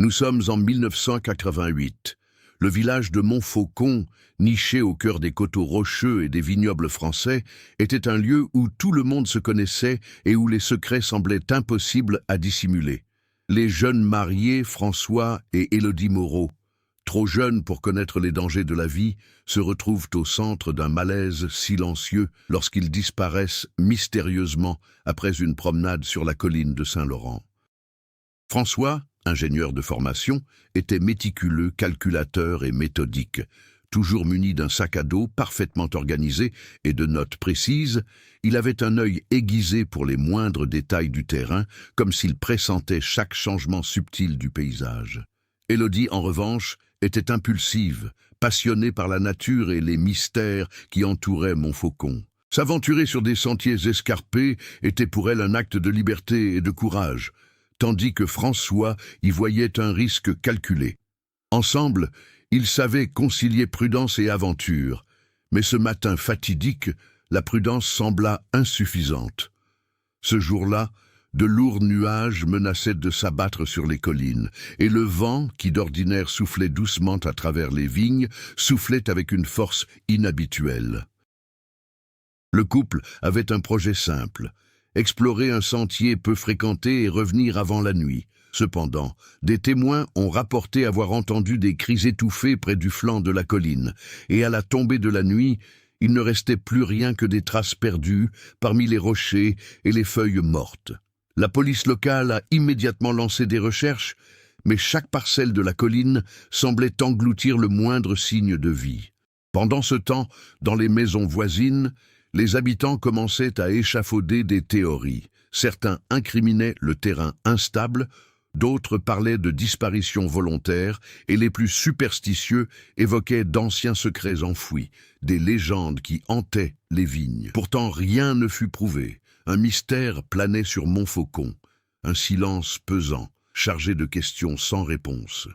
Nous sommes en 1988. Le village de Montfaucon, niché au cœur des coteaux rocheux et des vignobles français, était un lieu où tout le monde se connaissait et où les secrets semblaient impossibles à dissimuler. Les jeunes mariés, François et Élodie Moreau, trop jeunes pour connaître les dangers de la vie, se retrouvent au centre d'un malaise silencieux lorsqu'ils disparaissent mystérieusement après une promenade sur la colline de Saint-Laurent. François, ingénieur de formation, était méticuleux, calculateur et méthodique. Toujours muni d'un sac à dos parfaitement organisé et de notes précises, il avait un œil aiguisé pour les moindres détails du terrain, comme s'il pressentait chaque changement subtil du paysage. Élodie, en revanche, était impulsive, passionnée par la nature et les mystères qui entouraient Montfaucon. S'aventurer sur des sentiers escarpés était pour elle un acte de liberté et de courage, tandis que François y voyait un risque calculé. Ensemble, ils savaient concilier prudence et aventure, mais ce matin fatidique, la prudence sembla insuffisante. Ce jour-là, de lourds nuages menaçaient de s'abattre sur les collines, et le vent, qui d'ordinaire soufflait doucement à travers les vignes, soufflait avec une force inhabituelle. Le couple avait un projet simple: explorer un sentier peu fréquenté et revenir avant la nuit. Cependant, des témoins ont rapporté avoir entendu des cris étouffés près du flanc de la colline, et à la tombée de la nuit, il ne restait plus rien que des traces perdues parmi les rochers et les feuilles mortes. La police locale a immédiatement lancé des recherches, mais chaque parcelle de la colline semblait engloutir le moindre signe de vie. Pendant ce temps, dans les maisons voisines, les habitants commençaient à échafauder des théories. Certains incriminaient le terrain instable, d'autres parlaient de disparitions volontaires, et les plus superstitieux évoquaient d'anciens secrets enfouis, des légendes qui hantaient les vignes. Pourtant, rien ne fut prouvé. Un mystère planait sur Montfaucon, un silence pesant, chargé de questions sans réponse.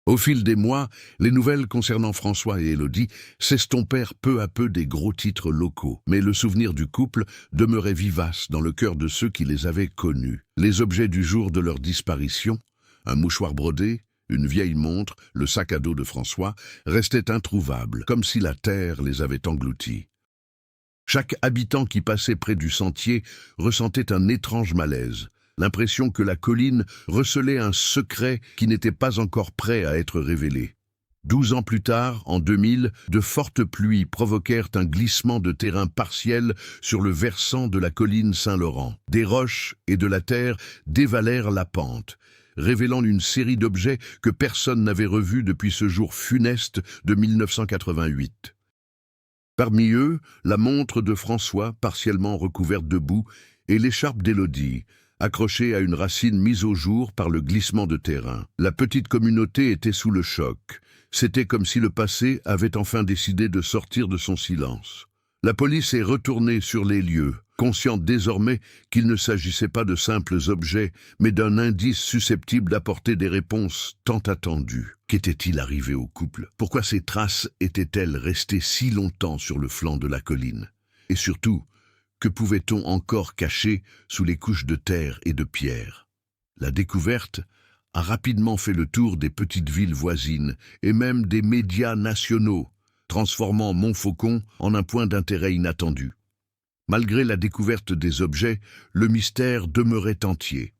Au fil des mois, les nouvelles concernant François et Élodie s'estompèrent peu à peu des gros titres locaux, mais le souvenir du couple demeurait vivace dans le cœur de ceux qui les avaient connus. Les objets du jour de leur disparition, un mouchoir brodé, une vieille montre, le sac à dos de François, restaient introuvables, comme si la terre les avait engloutis. Chaque habitant qui passait près du sentier ressentait un étrange malaise, l'impression que la colline recelait un secret qui n'était pas encore prêt à être révélé. 12 ans plus tard, en 2000, de fortes pluies provoquèrent un glissement de terrain partiel sur le versant de la colline Saint-Laurent. Des roches et de la terre dévalèrent la pente, révélant une série d'objets que personne n'avait revus depuis ce jour funeste de 1988. Parmi eux, la montre de François, partiellement recouverte de boue, et l'écharpe d'Élodie, accrochée à une racine mise au jour par le glissement de terrain. La petite communauté était sous le choc. C'était comme si le passé avait enfin décidé de sortir de son silence. La police est retournée sur les lieux, consciente désormais qu'il ne s'agissait pas de simples objets, mais d'un indice susceptible d'apporter des réponses tant attendues. Qu'était-il arrivé au couple? Pourquoi ces traces étaient-elles restées si longtemps sur le flanc de la colline? Et surtout, que pouvait-on encore cacher sous les couches de terre et de pierre? La découverte a rapidement fait le tour des petites villes voisines et même des médias nationaux, transformant Montfaucon en un point d'intérêt inattendu. Malgré la découverte des objets, le mystère demeurait entier.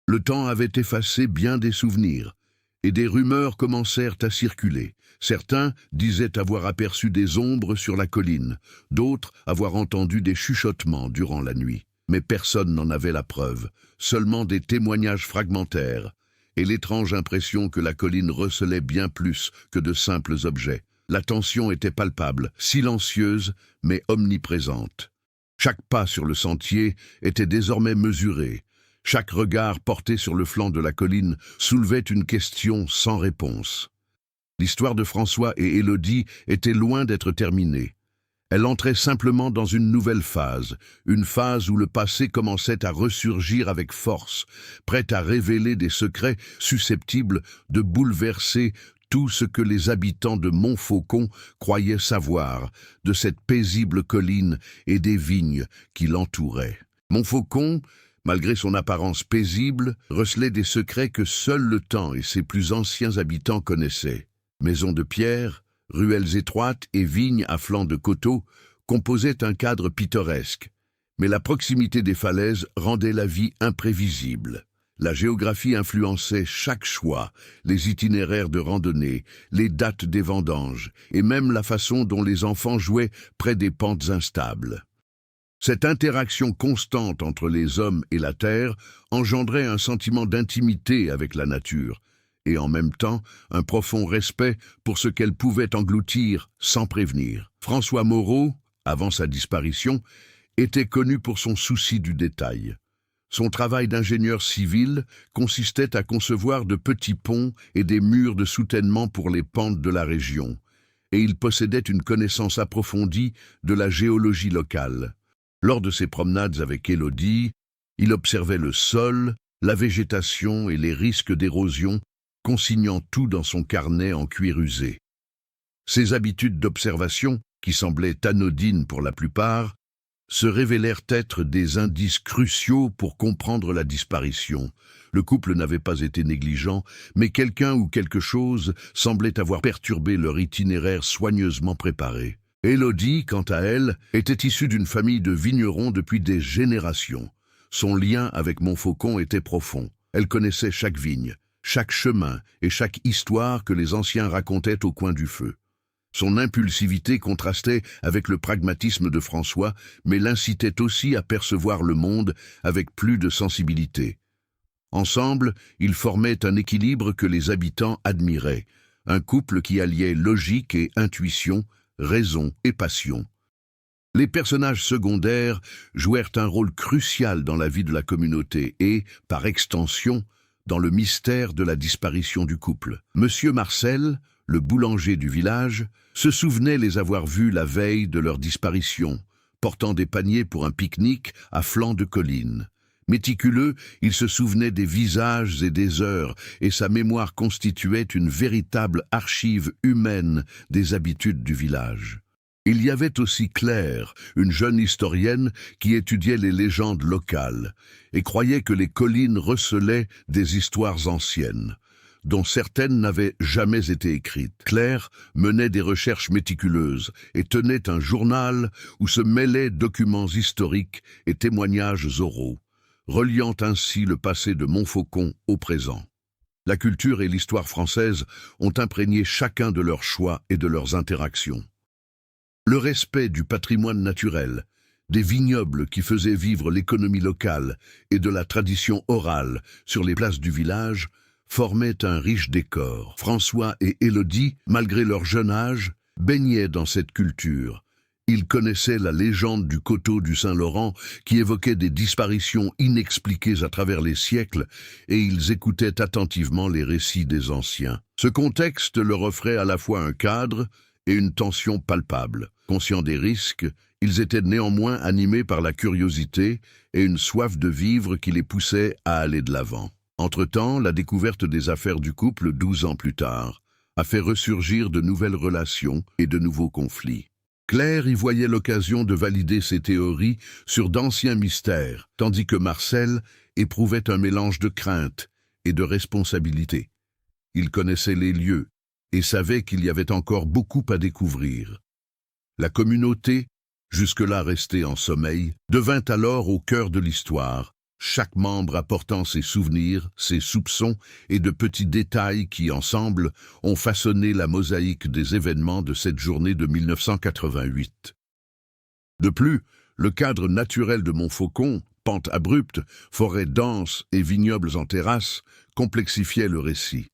Le temps avait effacé bien des souvenirs, et des rumeurs commencèrent à circuler. Certains disaient avoir aperçu des ombres sur la colline, d'autres avoir entendu des chuchotements durant la nuit. Mais personne n'en avait la preuve, seulement des témoignages fragmentaires, et l'étrange impression que la colline recelait bien plus que de simples objets. La tension était palpable, silencieuse, mais omniprésente. Chaque pas sur le sentier était désormais mesuré. Chaque regard porté sur le flanc de la colline soulevait une question sans réponse. L'histoire de François et Élodie était loin d'être terminée. Elle entrait simplement dans une nouvelle phase, une phase où le passé commençait à ressurgir avec force, prêt à révéler des secrets susceptibles de bouleverser tout ce que les habitants de Montfaucon croyaient savoir de cette paisible colline et des vignes qui l'entouraient. Montfaucon, malgré son apparence paisible, recelait des secrets que seul le temps et ses plus anciens habitants connaissaient. Maisons de pierre, ruelles étroites et vignes à flanc de coteaux composaient un cadre pittoresque, mais la proximité des falaises rendait la vie imprévisible. La géographie influençait chaque choix, les itinéraires de randonnée, les dates des vendanges, et même la façon dont les enfants jouaient près des pentes instables. Cette interaction constante entre les hommes et la terre engendrait un sentiment d'intimité avec la nature, et en même temps un profond respect pour ce qu'elle pouvait engloutir sans prévenir. François Moreau, avant sa disparition, était connu pour son souci du détail. Son travail d'ingénieur civil consistait à concevoir de petits ponts et des murs de soutènement pour les pentes de la région, et il possédait une connaissance approfondie de la géologie locale. Lors de ses promenades avec Élodie, il observait le sol, la végétation et les risques d'érosion, consignant tout dans son carnet en cuir usé. Ses habitudes d'observation, qui semblaient anodines pour la plupart, se révélèrent être des indices cruciaux pour comprendre la disparition. Le couple n'avait pas été négligent, mais quelqu'un ou quelque chose semblait avoir perturbé leur itinéraire soigneusement préparé. Élodie, quant à elle, était issue d'une famille de vignerons depuis des générations. Son lien avec Montfaucon était profond. Elle connaissait chaque vigne, chaque chemin et chaque histoire que les anciens racontaient au coin du feu. Son impulsivité contrastait avec le pragmatisme de François, mais l'incitait aussi à percevoir le monde avec plus de sensibilité. Ensemble, ils formaient un équilibre que les habitants admiraient, un couple qui alliait logique et intuition, raison et passion. Les personnages secondaires jouèrent un rôle crucial dans la vie de la communauté et, par extension, dans le mystère de la disparition du couple. Monsieur Marcel, le boulanger du village, se souvenait les avoir vus la veille de leur disparition, portant des paniers pour un pique-nique à flanc de colline. Méticuleux, il se souvenait des visages et des heures, et sa mémoire constituait une véritable archive humaine des habitudes du village. Il y avait aussi Claire, une jeune historienne qui étudiait les légendes locales, et croyait que les collines recelaient des histoires anciennes, dont certaines n'avaient jamais été écrites. Claire menait des recherches méticuleuses et tenait un journal où se mêlaient documents historiques et témoignages oraux, reliant ainsi le passé de Montfaucon au présent. La culture et l'histoire française ont imprégné chacun de leurs choix et de leurs interactions. Le respect du patrimoine naturel, des vignobles qui faisaient vivre l'économie locale et de la tradition orale sur les places du village formaient un riche décor. François et Élodie, malgré leur jeune âge, baignaient dans cette culture. Ils connaissaient la légende du coteau du Saint-Laurent qui évoquait des disparitions inexpliquées à travers les siècles et ils écoutaient attentivement les récits des anciens. Ce contexte leur offrait à la fois un cadre et une tension palpable. Conscients des risques, ils étaient néanmoins animés par la curiosité et une soif de vivre qui les poussait à aller de l'avant. Entre-temps, la découverte des affaires du couple 12 ans plus tard a fait ressurgir de nouvelles relations et de nouveaux conflits. Claire y voyait l'occasion de valider ses théories sur d'anciens mystères, tandis que Marcel éprouvait un mélange de crainte et de responsabilité. Il connaissait les lieux et savait qu'il y avait encore beaucoup à découvrir. La communauté, jusque-là restée en sommeil, devint alors au cœur de l'histoire, chaque membre apportant ses souvenirs, ses soupçons et de petits détails qui, ensemble, ont façonné la mosaïque des événements de cette journée de 1988. De plus, le cadre naturel de Montfaucon, pente abrupte, forêt dense et vignobles en terrasse, complexifiait le récit.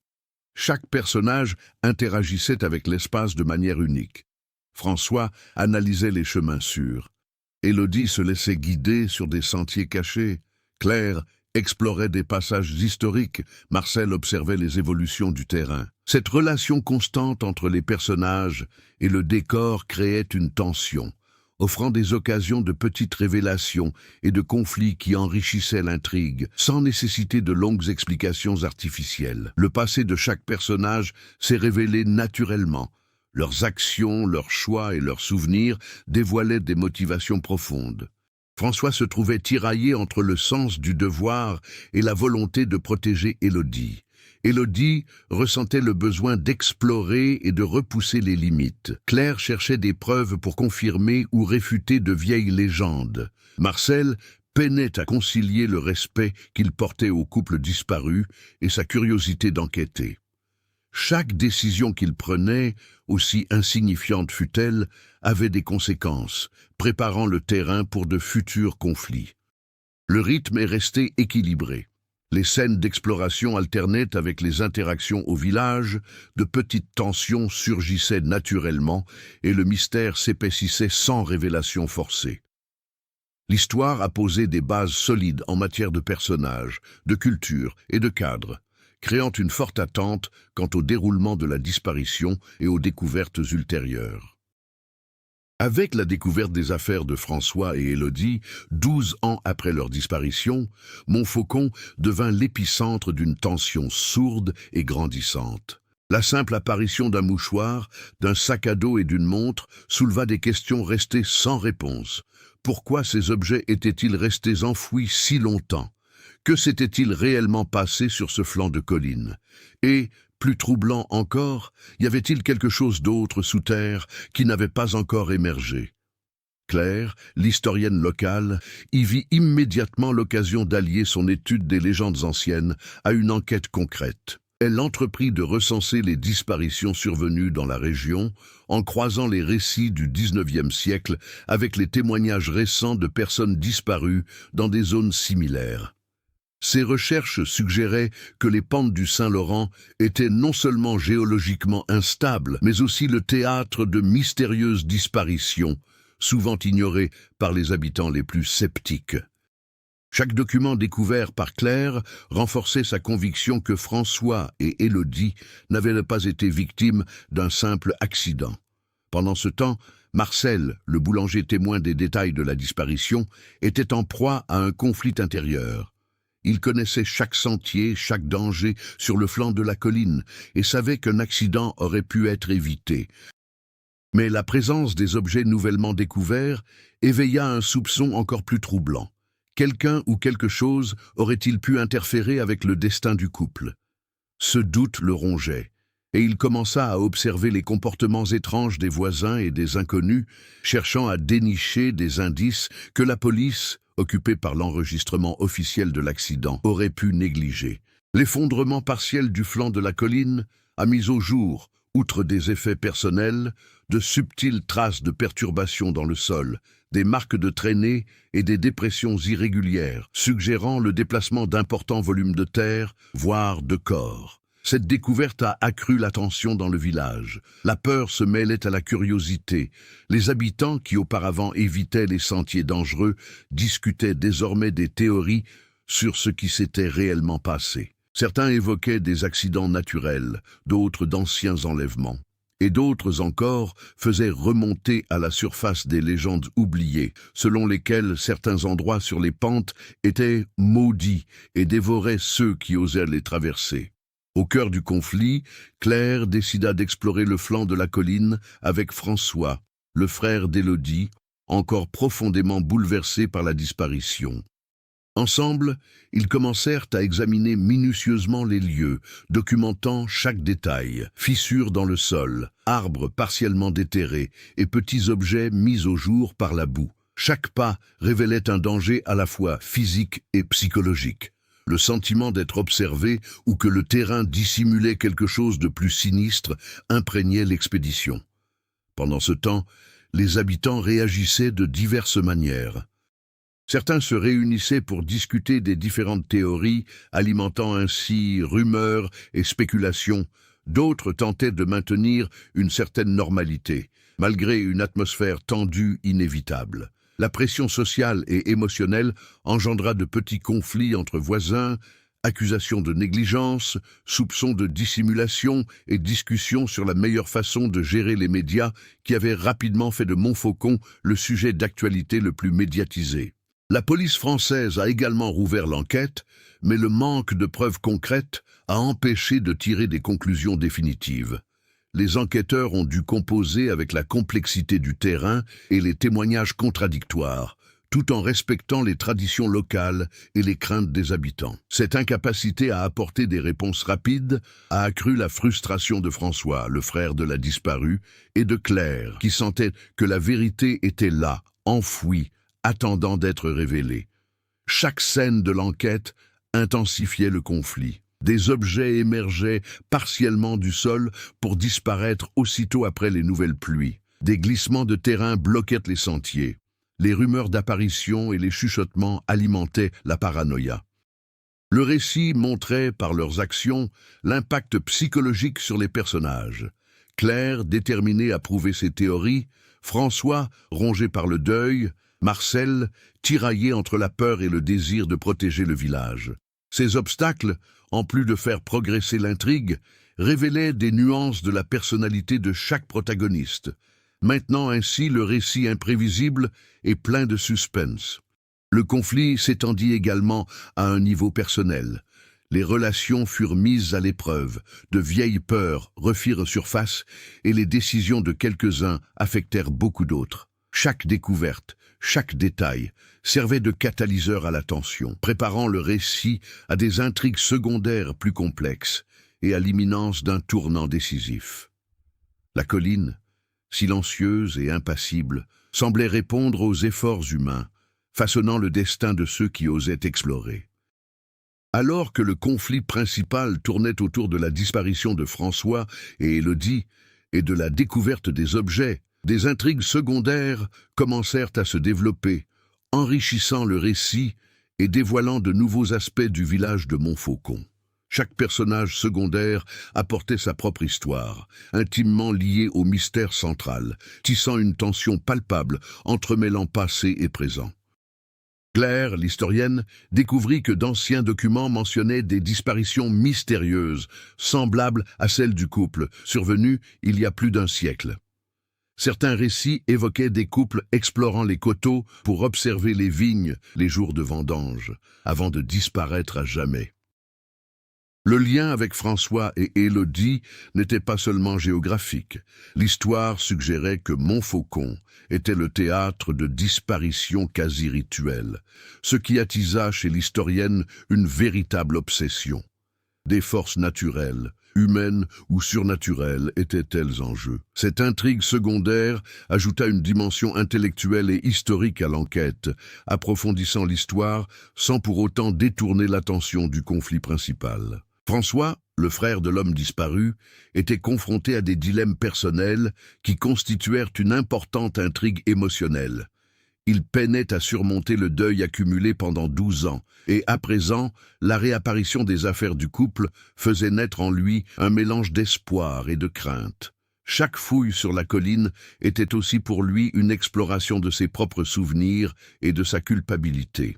Chaque personnage interagissait avec l'espace de manière unique. François analysait les chemins sûrs. Élodie se laissait guider sur des sentiers cachés. Claire explorait des passages historiques, Marcel observait les évolutions du terrain. Cette relation constante entre les personnages et le décor créait une tension, offrant des occasions de petites révélations et de conflits qui enrichissaient l'intrigue, sans nécessiter de longues explications artificielles. Le passé de chaque personnage s'est révélé naturellement. Leurs actions, leurs choix et leurs souvenirs dévoilaient des motivations profondes. François se trouvait tiraillé entre le sens du devoir et la volonté de protéger Élodie. Élodie ressentait le besoin d'explorer et de repousser les limites. Claire cherchait des preuves pour confirmer ou réfuter de vieilles légendes. Marcel peinait à concilier le respect qu'il portait au couple disparu et sa curiosité d'enquêter. Chaque décision qu'il prenait, aussi insignifiante fût-elle, avait des conséquences, préparant le terrain pour de futurs conflits. Le rythme est resté équilibré. Les scènes d'exploration alternaient avec les interactions au village, de petites tensions surgissaient naturellement et le mystère s'épaississait sans révélation forcée. L'histoire a posé des bases solides en matière de personnages, de culture et de cadre, créant une forte attente quant au déroulement de la disparition et aux découvertes ultérieures. Avec la découverte des affaires de François et Élodie, 12 ans après leur disparition, Montfaucon devint l'épicentre d'une tension sourde et grandissante. La simple apparition d'un mouchoir, d'un sac à dos et d'une montre souleva des questions restées sans réponse. Pourquoi ces objets étaient-ils restés enfouis si longtemps? Que s'était-il réellement passé sur ce flanc de colline? Et, plus troublant encore, y avait-il quelque chose d'autre sous terre qui n'avait pas encore émergé? Claire, l'historienne locale, y vit immédiatement l'occasion d'allier son étude des légendes anciennes à une enquête concrète. Elle entreprit de recenser les disparitions survenues dans la région en croisant les récits du XIXe siècle avec les témoignages récents de personnes disparues dans des zones similaires. Ces recherches suggéraient que les pentes du Saint-Laurent étaient non seulement géologiquement instables, mais aussi le théâtre de mystérieuses disparitions, souvent ignorées par les habitants les plus sceptiques. Chaque document découvert par Claire renforçait sa conviction que François et Élodie n'avaient pas été victimes d'un simple accident. Pendant ce temps, Marcel, le boulanger témoin des détails de la disparition, était en proie à un conflit intérieur. Il connaissait chaque sentier, chaque danger sur le flanc de la colline et savait qu'un accident aurait pu être évité. Mais la présence des objets nouvellement découverts éveilla un soupçon encore plus troublant. Quelqu'un ou quelque chose aurait-il pu interférer avec le destin du couple? Ce doute le rongeait, et il commença à observer les comportements étranges des voisins et des inconnus, cherchant à dénicher des indices que la police, occupée par l'enregistrement officiel de l'accident, aurait pu négliger. L'effondrement partiel du flanc de la colline a mis au jour, outre des effets personnels, de subtiles traces de perturbations dans le sol, des marques de traînées et des dépressions irrégulières, suggérant le déplacement d'importants volumes de terre, voire de corps. Cette découverte a accru l'attention dans le village. La peur se mêlait à la curiosité. Les habitants, qui auparavant évitaient les sentiers dangereux, discutaient désormais des théories sur ce qui s'était réellement passé. Certains évoquaient des accidents naturels, d'autres d'anciens enlèvements. Et d'autres encore faisaient remonter à la surface des légendes oubliées, selon lesquelles certains endroits sur les pentes étaient maudits et dévoraient ceux qui osaient les traverser. Au cœur du conflit, Claire décida d'explorer le flanc de la colline avec François, le frère d'Élodie, encore profondément bouleversé par la disparition. Ensemble, ils commencèrent à examiner minutieusement les lieux, documentant chaque détail, fissures dans le sol, arbres partiellement déterrés et petits objets mis au jour par la boue. Chaque pas révélait un danger à la fois physique et psychologique. Le sentiment d'être observé ou que le terrain dissimulait quelque chose de plus sinistre imprégnait l'expédition. Pendant ce temps, les habitants réagissaient de diverses manières. Certains se réunissaient pour discuter des différentes théories, alimentant ainsi rumeurs et spéculations. D'autres tentaient de maintenir une certaine normalité, malgré une atmosphère tendue inévitable. La pression sociale et émotionnelle engendra de petits conflits entre voisins, accusations de négligence, soupçons de dissimulation et discussions sur la meilleure façon de gérer les médias qui avaient rapidement fait de Montfaucon le sujet d'actualité le plus médiatisé. La police française a également rouvert l'enquête, mais le manque de preuves concrètes a empêché de tirer des conclusions définitives. Les enquêteurs ont dû composer avec la complexité du terrain et les témoignages contradictoires, tout en respectant les traditions locales et les craintes des habitants. Cette incapacité à apporter des réponses rapides a accru la frustration de François, le frère de la disparue, et de Claire, qui sentait que la vérité était là, enfouie, attendant d'être révélée. Chaque scène de l'enquête intensifiait le conflit. Des objets émergeaient partiellement du sol pour disparaître aussitôt après les nouvelles pluies. Des glissements de terrain bloquaient les sentiers. Les rumeurs d'apparition et les chuchotements alimentaient la paranoïa. Le récit montrait, par leurs actions, l'impact psychologique sur les personnages. Claire, déterminée à prouver ses théories, François, rongé par le deuil, Marcel, tiraillé entre la peur et le désir de protéger le village. Ces obstacles, en plus de faire progresser l'intrigue, révélaient des nuances de la personnalité de chaque protagoniste, maintenant ainsi le récit imprévisible et plein de suspense. Le conflit s'étendit également à un niveau personnel. Les relations furent mises à l'épreuve, de vieilles peurs refirent surface et les décisions de quelques-uns affectèrent beaucoup d'autres. Chaque découverte, chaque détail servait de catalyseur à la tension, préparant le récit à des intrigues secondaires plus complexes et à l'imminence d'un tournant décisif. La colline, silencieuse et impassible, semblait répondre aux efforts humains, façonnant le destin de ceux qui osaient explorer. Alors que le conflit principal tournait autour de la disparition de François et Élodie et de la découverte des objets, des intrigues secondaires commencèrent à se développer, enrichissant le récit et dévoilant de nouveaux aspects du village de Montfaucon. Chaque personnage secondaire apportait sa propre histoire, intimement liée au mystère central, tissant une tension palpable, entremêlant passé et présent. Claire, l'historienne, découvrit que d'anciens documents mentionnaient des disparitions mystérieuses, semblables à celles du couple, survenues il y a plus d'un siècle. Certains récits évoquaient des couples explorant les coteaux pour observer les vignes les jours de vendange, avant de disparaître à jamais. Le lien avec François et Élodie n'était pas seulement géographique. L'histoire suggérait que Montfaucon était le théâtre de disparitions quasi rituelles, ce qui attisa chez l'historienne une véritable obsession. Des forces naturelles, humaines ou surnaturelles, étaient-elles en jeu? Cette intrigue secondaire ajouta une dimension intellectuelle et historique à l'enquête, approfondissant l'histoire sans pour autant détourner l'attention du conflit principal. François, le frère de l'homme disparu, était confronté à des dilemmes personnels qui constituèrent une importante intrigue émotionnelle. Il peinait à surmonter le deuil accumulé pendant 12 ans, et à présent, la réapparition des affaires du couple faisait naître en lui un mélange d'espoir et de crainte. Chaque fouille sur la colline était aussi pour lui une exploration de ses propres souvenirs et de sa culpabilité.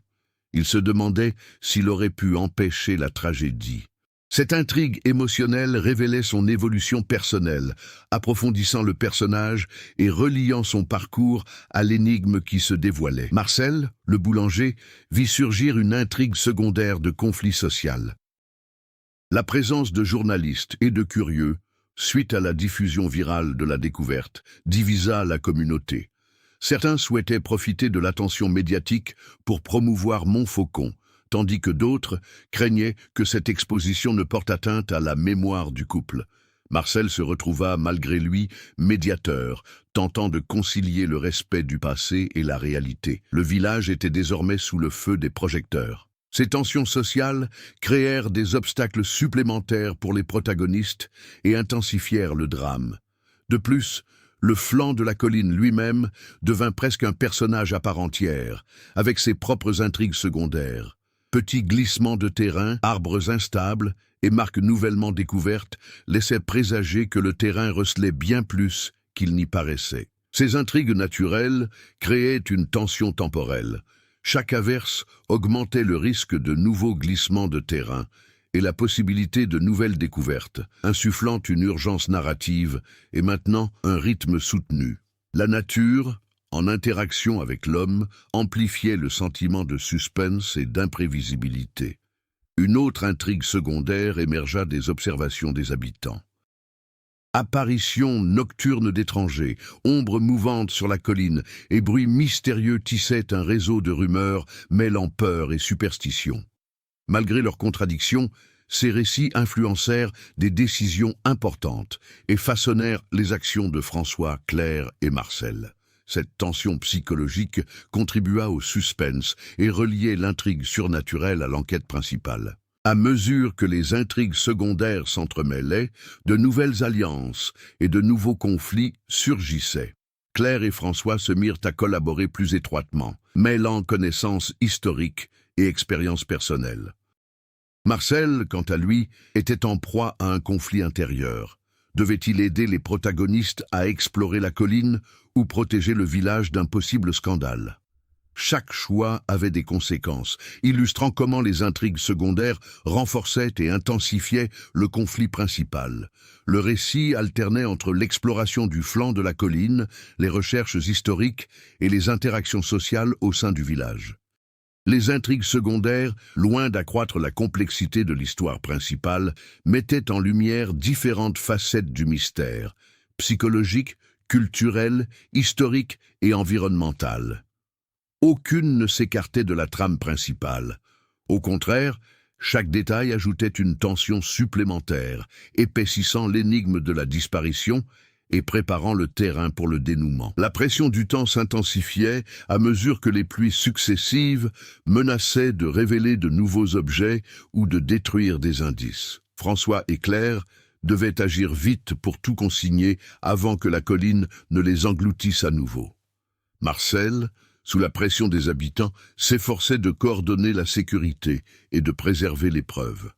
Il se demandait s'il aurait pu empêcher la tragédie. Cette intrigue émotionnelle révélait son évolution personnelle, approfondissant le personnage et reliant son parcours à l'énigme qui se dévoilait. Marcel, le boulanger, vit surgir une intrigue secondaire de conflit social. La présence de journalistes et de curieux, suite à la diffusion virale de la découverte, divisa la communauté. Certains souhaitaient profiter de l'attention médiatique pour promouvoir Montfaucon, tandis que d'autres craignaient que cette exposition ne porte atteinte à la mémoire du couple. Marcel se retrouva, malgré lui, médiateur, tentant de concilier le respect du passé et la réalité. Le village était désormais sous le feu des projecteurs. Ces tensions sociales créèrent des obstacles supplémentaires pour les protagonistes et intensifièrent le drame. De plus, le flanc de la colline lui-même devint presque un personnage à part entière, avec ses propres intrigues secondaires. Petits glissements de terrain, arbres instables et marques nouvellement découvertes laissaient présager que le terrain recelait bien plus qu'il n'y paraissait. Ces intrigues naturelles créaient une tension temporelle. Chaque averse augmentait le risque de nouveaux glissements de terrain et la possibilité de nouvelles découvertes, insufflant une urgence narrative et maintenant un rythme soutenu. La nature, en interaction avec l'homme, amplifiait le sentiment de suspense et d'imprévisibilité. Une autre intrigue secondaire émergea des observations des habitants. Apparitions nocturnes d'étrangers, ombres mouvantes sur la colline et bruits mystérieux tissaient un réseau de rumeurs mêlant peur et superstition. Malgré leurs contradictions, ces récits influencèrent des décisions importantes et façonnèrent les actions de François, Claire et Marcel. Cette tension psychologique contribua au suspense et reliait l'intrigue surnaturelle à l'enquête principale. À mesure que les intrigues secondaires s'entremêlaient, de nouvelles alliances et de nouveaux conflits surgissaient. Claire et François se mirent à collaborer plus étroitement, mêlant connaissances historiques et expériences personnelles. Marcel, quant à lui, était en proie à un conflit intérieur. Devait-il aider les protagonistes à explorer la colline ou protéger le village d'un possible scandale? Chaque choix avait des conséquences, illustrant comment les intrigues secondaires renforçaient et intensifiaient le conflit principal. Le récit alternait entre l'exploration du flanc de la colline, les recherches historiques et les interactions sociales au sein du village. Les intrigues secondaires, loin d'accroître la complexité de l'histoire principale, mettaient en lumière différentes facettes du mystère, psychologique, culturelle, historique et environnementale. Aucune ne s'écartait de la trame principale. Au contraire, chaque détail ajoutait une tension supplémentaire, épaississant l'énigme de la disparition et préparant le terrain pour le dénouement. La pression du temps s'intensifiait à mesure que les pluies successives menaçaient de révéler de nouveaux objets ou de détruire des indices. François et Claire devaient agir vite pour tout consigner avant que la colline ne les engloutisse à nouveau. Marcel, sous la pression des habitants, s'efforçait de coordonner la sécurité et de préserver les preuves.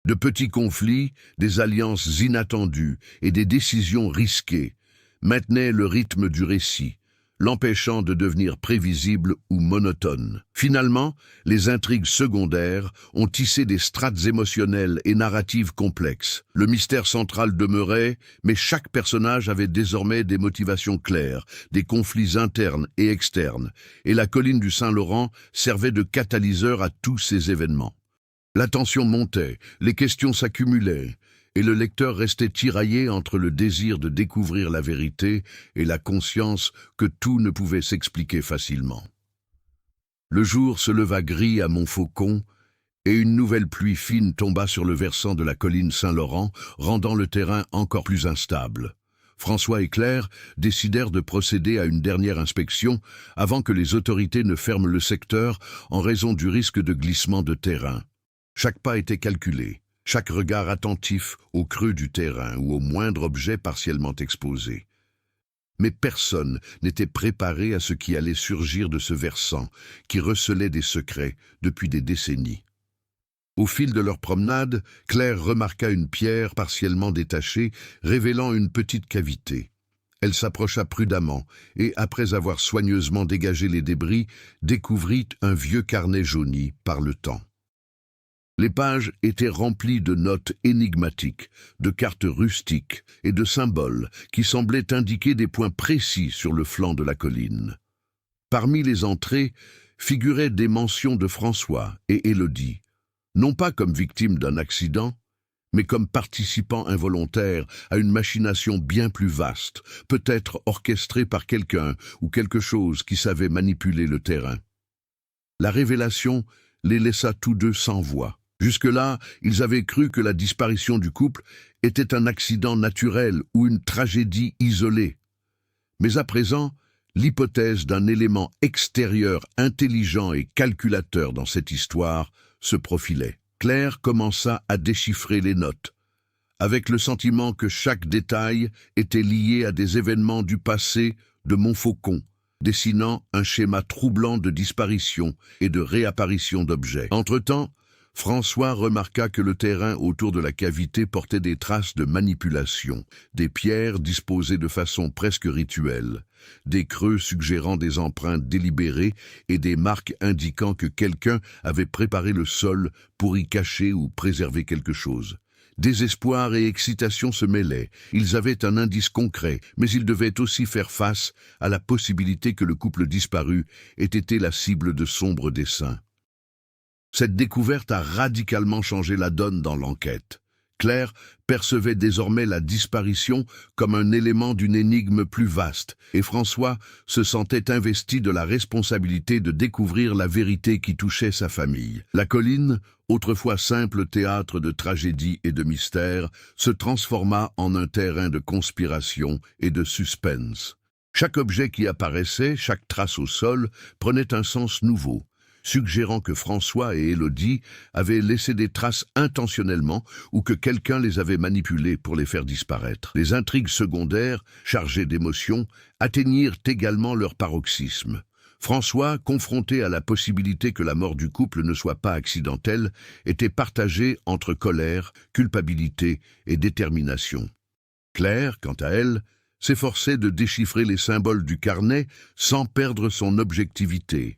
De petits conflits, des alliances inattendues et des décisions risquées maintenaient le rythme du récit, l'empêchant de devenir prévisible ou monotone. Finalement, les intrigues secondaires ont tissé des strates émotionnelles et narratives complexes. Le mystère central demeurait, mais chaque personnage avait désormais des motivations claires, des conflits internes et externes, et la colline du Saint-Laurent servait de catalyseur à tous ces événements. La tension montait, les questions s'accumulaient, et le lecteur restait tiraillé entre le désir de découvrir la vérité et la conscience que tout ne pouvait s'expliquer facilement. Le jour se leva gris à Montfaucon, et une nouvelle pluie fine tomba sur le versant de la colline Saint-Laurent, rendant le terrain encore plus instable. François et Claire décidèrent de procéder à une dernière inspection avant que les autorités ne ferment le secteur en raison du risque de glissement de terrain. Chaque pas était calculé. Chaque regard attentif au creux du terrain ou au moindre objet partiellement exposé. Mais personne n'était préparé à ce qui allait surgir de ce versant, qui recelait des secrets depuis des décennies. Au fil de leur promenade, Claire remarqua une pierre partiellement détachée, révélant une petite cavité. Elle s'approcha prudemment et, après avoir soigneusement dégagé les débris, découvrit un vieux carnet jauni par le temps. Les pages étaient remplies de notes énigmatiques, de cartes rustiques et de symboles qui semblaient indiquer des points précis sur le flanc de la colline. Parmi les entrées figuraient des mentions de François et Élodie, non pas comme victimes d'un accident, mais comme participants involontaires à une machination bien plus vaste, peut-être orchestrée par quelqu'un ou quelque chose qui savait manipuler le terrain. La révélation les laissa tous deux sans voix. Jusque-là, ils avaient cru que la disparition du couple était un accident naturel ou une tragédie isolée. Mais à présent, l'hypothèse d'un élément extérieur intelligent et calculateur dans cette histoire se profilait. Claire commença à déchiffrer les notes, avec le sentiment que chaque détail était lié à des événements du passé de Montfaucon, dessinant un schéma troublant de disparition et de réapparition d'objets. Entre-temps, François remarqua que le terrain autour de la cavité portait des traces de manipulation, des pierres disposées de façon presque rituelle, des creux suggérant des empreintes délibérées et des marques indiquant que quelqu'un avait préparé le sol pour y cacher ou préserver quelque chose. Désespoir et excitation se mêlaient. Ils avaient un indice concret, mais ils devaient aussi faire face à la possibilité que le couple disparu ait été la cible de sombres desseins. Cette découverte a radicalement changé la donne dans l'enquête. Claire percevait désormais la disparition comme un élément d'une énigme plus vaste, et François se sentait investi de la responsabilité de découvrir la vérité qui touchait sa famille. La colline, autrefois simple théâtre de tragédie et de mystère, se transforma en un terrain de conspiration et de suspense. Chaque objet qui apparaissait, chaque trace au sol, prenait un sens nouveau, suggérant que François et Élodie avaient laissé des traces intentionnellement ou que quelqu'un les avait manipulées pour les faire disparaître. Les intrigues secondaires, chargées d'émotions, atteignirent également leur paroxysme. François, confronté à la possibilité que la mort du couple ne soit pas accidentelle, était partagé entre colère, culpabilité et détermination. Claire, quant à elle, s'efforçait de déchiffrer les symboles du carnet sans perdre son objectivité.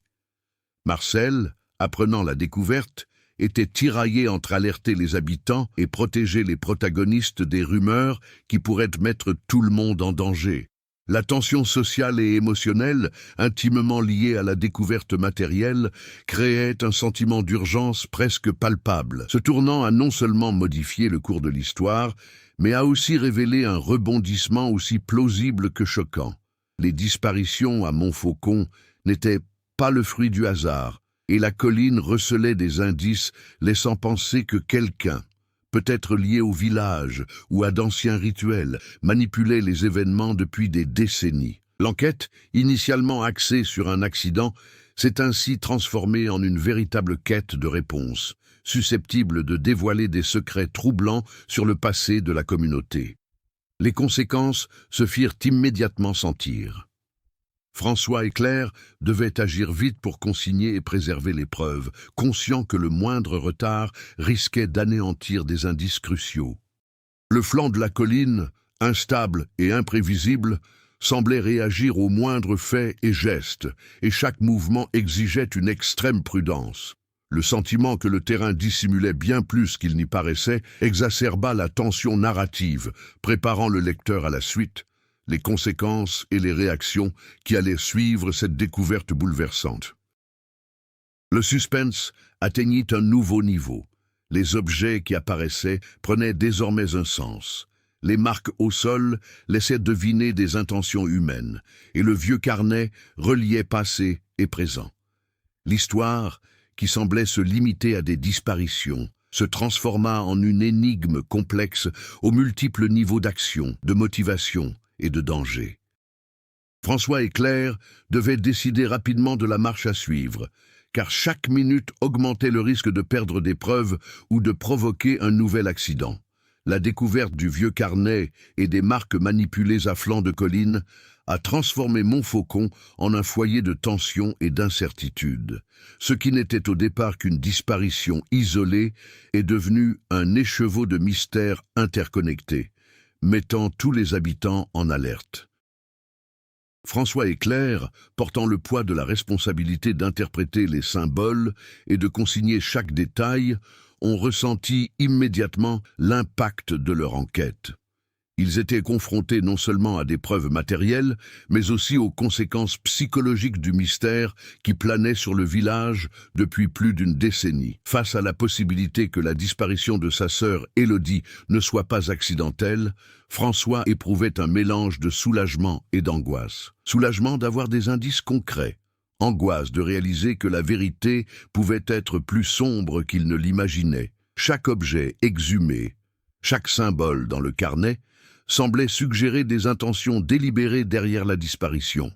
Marcel, apprenant la découverte, était tiraillé entre alerter les habitants et protéger les protagonistes des rumeurs qui pourraient mettre tout le monde en danger. La tension sociale et émotionnelle, intimement liée à la découverte matérielle, créait un sentiment d'urgence presque palpable. Ce tournant a non seulement modifié le cours de l'histoire, mais a aussi révélé un rebondissement aussi plausible que choquant. Les disparitions à Montfaucon n'étaient pas le fruit du hasard, et la colline recelait des indices laissant penser que quelqu'un, peut-être lié au village ou à d'anciens rituels, manipulait les événements depuis des décennies. L'enquête, initialement axée sur un accident, s'est ainsi transformée en une véritable quête de réponse, susceptible de dévoiler des secrets troublants sur le passé de la communauté. Les conséquences se firent immédiatement sentir. François et Claire devaient agir vite pour consigner et préserver les preuves, conscients que le moindre retard risquait d'anéantir des indices cruciaux. Le flanc de la colline, instable et imprévisible, semblait réagir aux moindres faits et gestes, et chaque mouvement exigeait une extrême prudence. Le sentiment que le terrain dissimulait bien plus qu'il n'y paraissait exacerba la tension narrative, préparant le lecteur à la suite, les conséquences et les réactions qui allaient suivre cette découverte bouleversante. Le suspense atteignit un nouveau niveau. Les objets qui apparaissaient prenaient désormais un sens. Les marques au sol laissaient deviner des intentions humaines, et le vieux carnet reliait passé et présent. L'histoire, qui semblait se limiter à des disparitions, se transforma en une énigme complexe aux multiples niveaux d'action, de motivation et de danger. François et Claire devaient décider rapidement de la marche à suivre, car chaque minute augmentait le risque de perdre des preuves ou de provoquer un nouvel accident. La découverte du vieux carnet et des marques manipulées à flanc de colline a transformé Montfaucon en un foyer de tension et d'incertitude. Ce qui n'était au départ qu'une disparition isolée est devenu un écheveau de mystères interconnectés, mettant tous les habitants en alerte. François et Claire, portant le poids de la responsabilité d'interpréter les symboles et de consigner chaque détail, ont ressenti immédiatement l'impact de leur enquête. Ils étaient confrontés non seulement à des preuves matérielles, mais aussi aux conséquences psychologiques du mystère qui planait sur le village depuis plus d'une décennie. Face à la possibilité que la disparition de sa sœur Élodie ne soit pas accidentelle, François éprouvait un mélange de soulagement et d'angoisse. Soulagement d'avoir des indices concrets, angoisse de réaliser que la vérité pouvait être plus sombre qu'il ne l'imaginait. Chaque objet exhumé, chaque symbole dans le carnet, semblait suggérer des intentions délibérées derrière la disparition,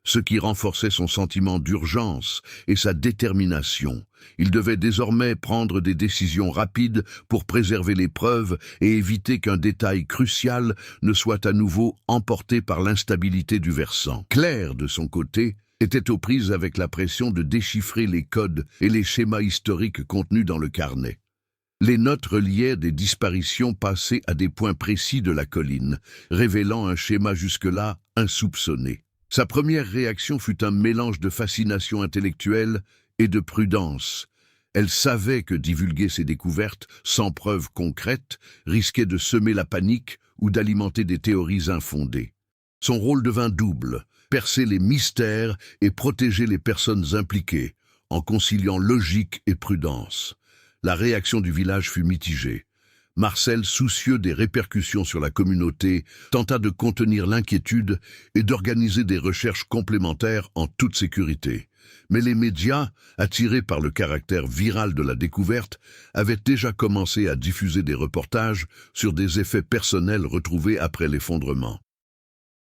ce qui renforçait son sentiment d'urgence et sa détermination. Il devait désormais prendre des décisions rapides pour préserver les preuves et éviter qu'un détail crucial ne soit à nouveau emporté par l'instabilité du versant. Claire, de son côté, était aux prises avec la pression de déchiffrer les codes et les schémas historiques contenus dans le carnet. Les notes reliaient des disparitions passées à des points précis de la colline, révélant un schéma jusque-là insoupçonné. Sa première réaction fut un mélange de fascination intellectuelle et de prudence. Elle savait que divulguer ses découvertes, sans preuves concrètes, risquait de semer la panique ou d'alimenter des théories infondées. Son rôle devint double, percer les mystères et protéger les personnes impliquées, en conciliant logique et prudence. La réaction du village fut mitigée. Marcel, soucieux des répercussions sur la communauté, tenta de contenir l'inquiétude et d'organiser des recherches complémentaires en toute sécurité. Mais les médias, attirés par le caractère viral de la découverte, avaient déjà commencé à diffuser des reportages sur des effets personnels retrouvés après l'effondrement.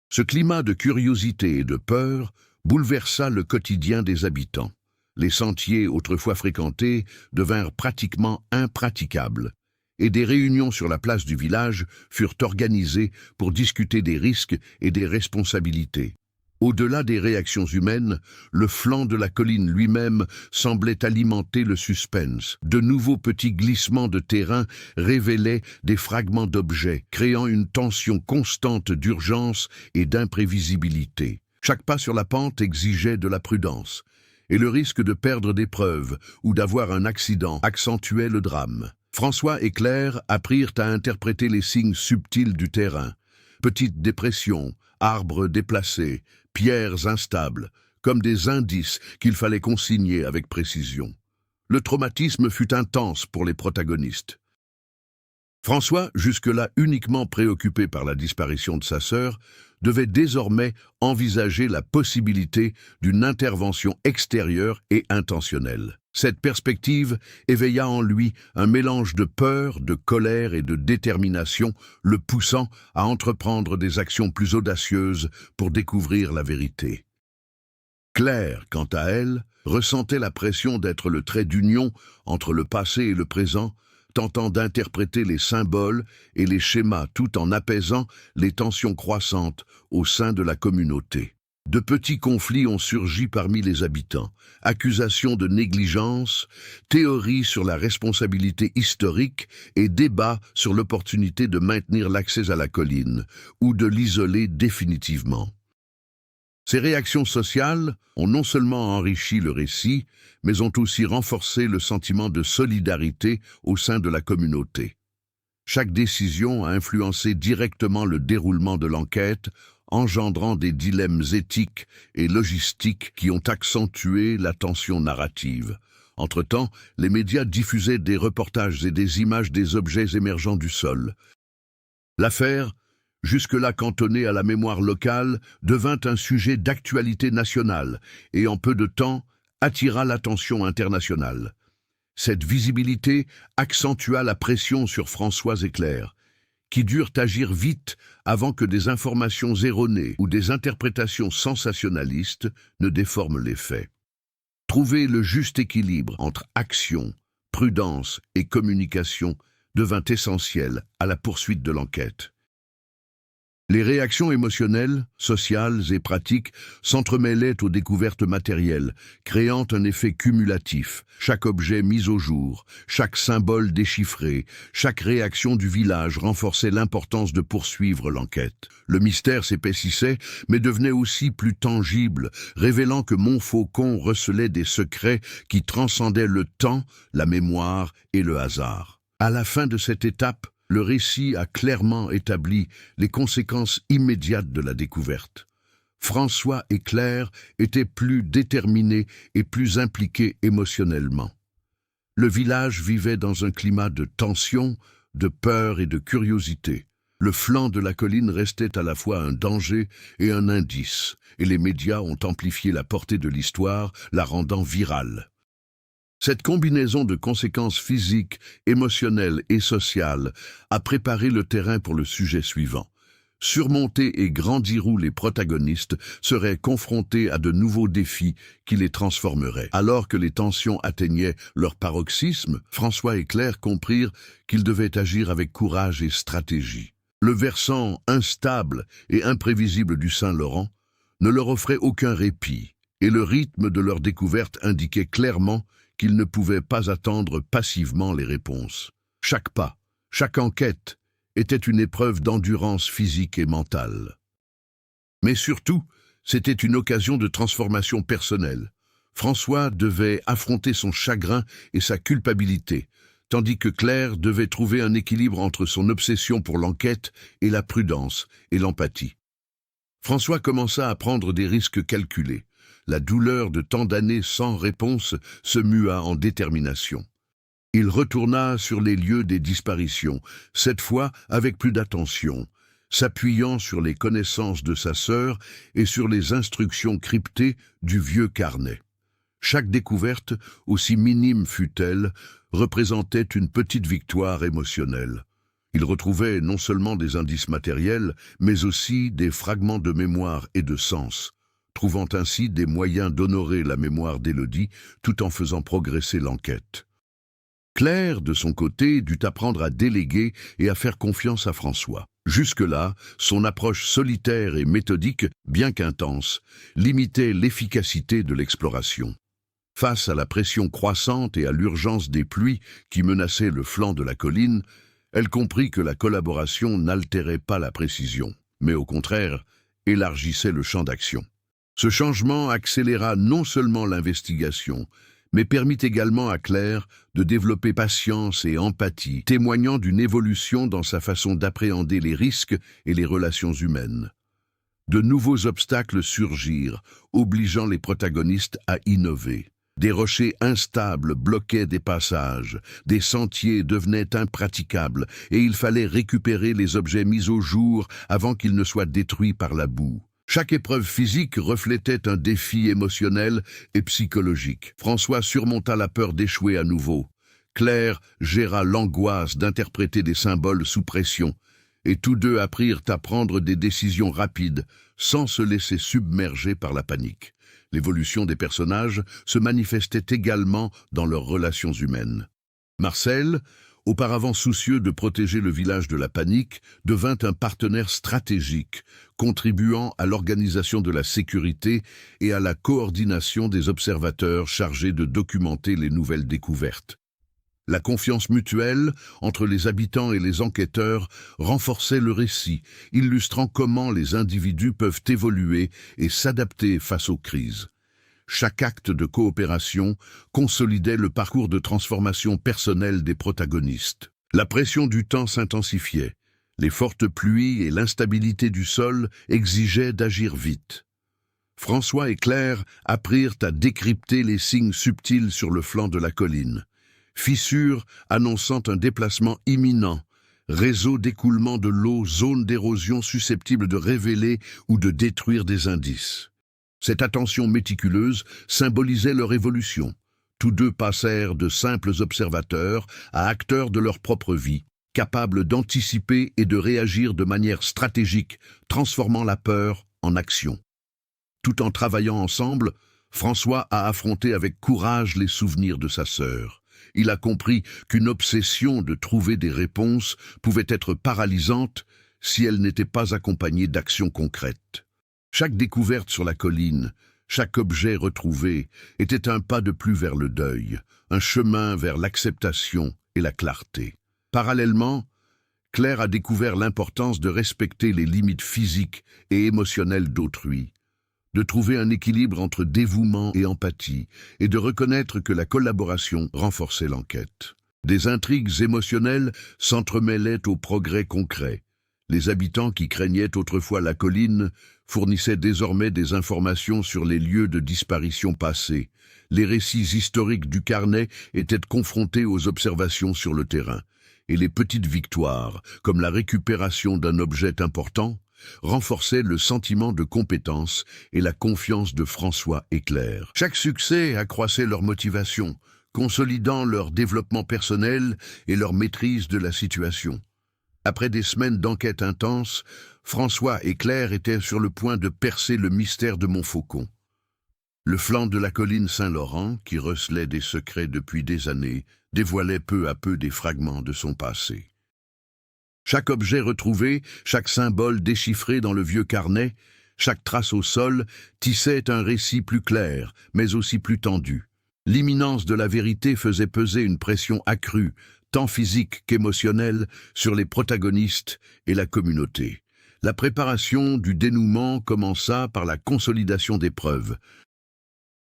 Ce climat de curiosité et de peur bouleversa le quotidien des habitants. Les sentiers autrefois fréquentés devinrent pratiquement impraticables, et des réunions sur la place du village furent organisées pour discuter des risques et des responsabilités. Au-delà des réactions humaines, le flanc de la colline lui-même semblait alimenter le suspense. De nouveaux petits glissements de terrain révélaient des fragments d'objets, créant une tension constante d'urgence et d'imprévisibilité. Chaque pas sur la pente exigeait de la prudence, et le risque de perdre des preuves ou d'avoir un accident accentuait le drame. François et Claire apprirent à interpréter les signes subtils du terrain. Petites dépressions, arbres déplacés, pierres instables, comme des indices qu'il fallait consigner avec précision. Le traumatisme fut intense pour les protagonistes. François, jusque-là uniquement préoccupé par la disparition de sa sœur, devait désormais envisager la possibilité d'une intervention extérieure et intentionnelle. Cette perspective éveilla en lui un mélange de peur, de colère et de détermination, le poussant à entreprendre des actions plus audacieuses pour découvrir la vérité. Claire, quant à elle, ressentait la pression d'être le trait d'union entre le passé et le présent, tentant d'interpréter les symboles et les schémas tout en apaisant les tensions croissantes au sein de la communauté. De petits conflits ont surgi parmi les habitants, accusations de négligence, théories sur la responsabilité historique et débats sur l'opportunité de maintenir l'accès à la colline ou de l'isoler définitivement. Ces réactions sociales ont non seulement enrichi le récit, mais ont aussi renforcé le sentiment de solidarité au sein de la communauté. Chaque décision a influencé directement le déroulement de l'enquête, engendrant des dilemmes éthiques et logistiques qui ont accentué la tension narrative. Entre-temps, les médias diffusaient des reportages et des images des objets émergeants du sol. L'affaire, jusque-là cantonnée à la mémoire locale, devint un sujet d'actualité nationale et en peu de temps attira l'attention internationale. Cette visibilité accentua la pression sur François et Claire, qui durent agir vite avant que des informations erronées ou des interprétations sensationnalistes ne déforment les faits. Trouver le juste équilibre entre action, prudence et communication devint essentiel à la poursuite de l'enquête. Les réactions émotionnelles, sociales et pratiques s'entremêlaient aux découvertes matérielles, créant un effet cumulatif. Chaque objet mis au jour, chaque symbole déchiffré, chaque réaction du village renforçait l'importance de poursuivre l'enquête. Le mystère s'épaississait, mais devenait aussi plus tangible, révélant que Montfaucon recelait des secrets qui transcendaient le temps, la mémoire et le hasard. À la fin de cette étape, le récit a clairement établi les conséquences immédiates de la découverte. François et Claire étaient plus déterminés et plus impliqués émotionnellement. Le village vivait dans un climat de tension, de peur et de curiosité. Le flanc de la colline restait à la fois un danger et un indice, et les médias ont amplifié la portée de l'histoire, la rendant virale. Cette combinaison de conséquences physiques, émotionnelles et sociales a préparé le terrain pour le sujet suivant. Surmonter et grandir où les protagonistes seraient confrontés à de nouveaux défis qui les transformeraient. Alors que les tensions atteignaient leur paroxysme, François et Claire comprirent qu'ils devaient agir avec courage et stratégie. Le versant instable et imprévisible du Saint-Laurent ne leur offrait aucun répit, et le rythme de leur découverte indiquait clairement qu'ils ne pouvaient pas attendre passivement les réponses. Chaque pas, chaque enquête était une épreuve d'endurance physique et mentale. Mais surtout, c'était une occasion de transformation personnelle. François devait affronter son chagrin et sa culpabilité, tandis que Claire devait trouver un équilibre entre son obsession pour l'enquête et la prudence et l'empathie. François commença à prendre des risques calculés. La douleur de tant d'années sans réponse se mua en détermination. Il retourna sur les lieux des disparitions, cette fois avec plus d'attention, s'appuyant sur les connaissances de sa sœur et sur les instructions cryptées du vieux carnet. Chaque découverte, aussi minime fût-elle, représentait une petite victoire émotionnelle. Il retrouvait non seulement des indices matériels, mais aussi des fragments de mémoire et de sens, trouvant ainsi des moyens d'honorer la mémoire d'Élodie tout en faisant progresser l'enquête. Claire, de son côté, dut apprendre à déléguer et à faire confiance à François. Jusque-là, son approche solitaire et méthodique, bien qu'intense, limitait l'efficacité de l'exploration. Face à la pression croissante et à l'urgence des pluies qui menaçaient le flanc de la colline, elle comprit que la collaboration n'altérait pas la précision, mais au contraire, élargissait le champ d'action. Ce changement accéléra non seulement l'investigation, mais permit également à Claire de développer patience et empathie, témoignant d'une évolution dans sa façon d'appréhender les risques et les relations humaines. De nouveaux obstacles surgirent, obligeant les protagonistes à innover. Des rochers instables bloquaient des passages, des sentiers devenaient impraticables et il fallait récupérer les objets mis au jour avant qu'ils ne soient détruits par la boue. Chaque épreuve physique reflétait un défi émotionnel et psychologique. François surmonta la peur d'échouer à nouveau. Claire géra l'angoisse d'interpréter des symboles sous pression, et tous deux apprirent à prendre des décisions rapides, sans se laisser submerger par la panique. L'évolution des personnages se manifestait également dans leurs relations humaines. Marcel, auparavant soucieux de protéger le village de la panique, devint un partenaire stratégique, contribuant à l'organisation de la sécurité et à la coordination des observateurs chargés de documenter les nouvelles découvertes. La confiance mutuelle entre les habitants et les enquêteurs renforçait le récit, illustrant comment les individus peuvent évoluer et s'adapter face aux crises. Chaque acte de coopération consolidait le parcours de transformation personnelle des protagonistes. La pression du temps s'intensifiait. Les fortes pluies et l'instabilité du sol exigeaient d'agir vite. François et Claire apprirent à décrypter les signes subtils sur le flanc de la colline. Fissures annonçant un déplacement imminent, réseau d'écoulement de l'eau, zone d'érosion susceptible de révéler ou de détruire des indices. Cette attention méticuleuse symbolisait leur évolution. Tous deux passèrent de simples observateurs à acteurs de leur propre vie, capables d'anticiper et de réagir de manière stratégique, transformant la peur en action. Tout en travaillant ensemble, François a affronté avec courage les souvenirs de sa sœur. Il a compris qu'une obsession de trouver des réponses pouvait être paralysante si elle n'était pas accompagnée d'actions concrètes. Chaque découverte sur la colline, chaque objet retrouvé était un pas de plus vers le deuil, un chemin vers l'acceptation et la clarté. Parallèlement, Claire a découvert l'importance de respecter les limites physiques et émotionnelles d'autrui, de trouver un équilibre entre dévouement et empathie, et de reconnaître que la collaboration renforçait l'enquête. Des intrigues émotionnelles s'entremêlaient aux progrès concrets. Les habitants qui craignaient autrefois la colline fournissaient désormais des informations sur les lieux de disparition passés. Les récits historiques du carnet étaient confrontés aux observations sur le terrain, et les petites victoires, comme la récupération d'un objet important, renforçaient le sentiment de compétence et la confiance de François et Claire. Chaque succès accroissait leur motivation, consolidant leur développement personnel et leur maîtrise de la situation. Après des semaines d'enquête intense, François et Claire étaient sur le point de percer le mystère de Montfaucon. Le flanc de la colline Saint-Laurent, qui recelait des secrets depuis des années, dévoilait peu à peu des fragments de son passé. Chaque objet retrouvé, chaque symbole déchiffré dans le vieux carnet, chaque trace au sol tissait un récit plus clair, mais aussi plus tendu. L'imminence de la vérité faisait peser une pression accrue, tant physique qu'émotionnelle, sur les protagonistes et la communauté. La préparation du dénouement commença par la consolidation des preuves.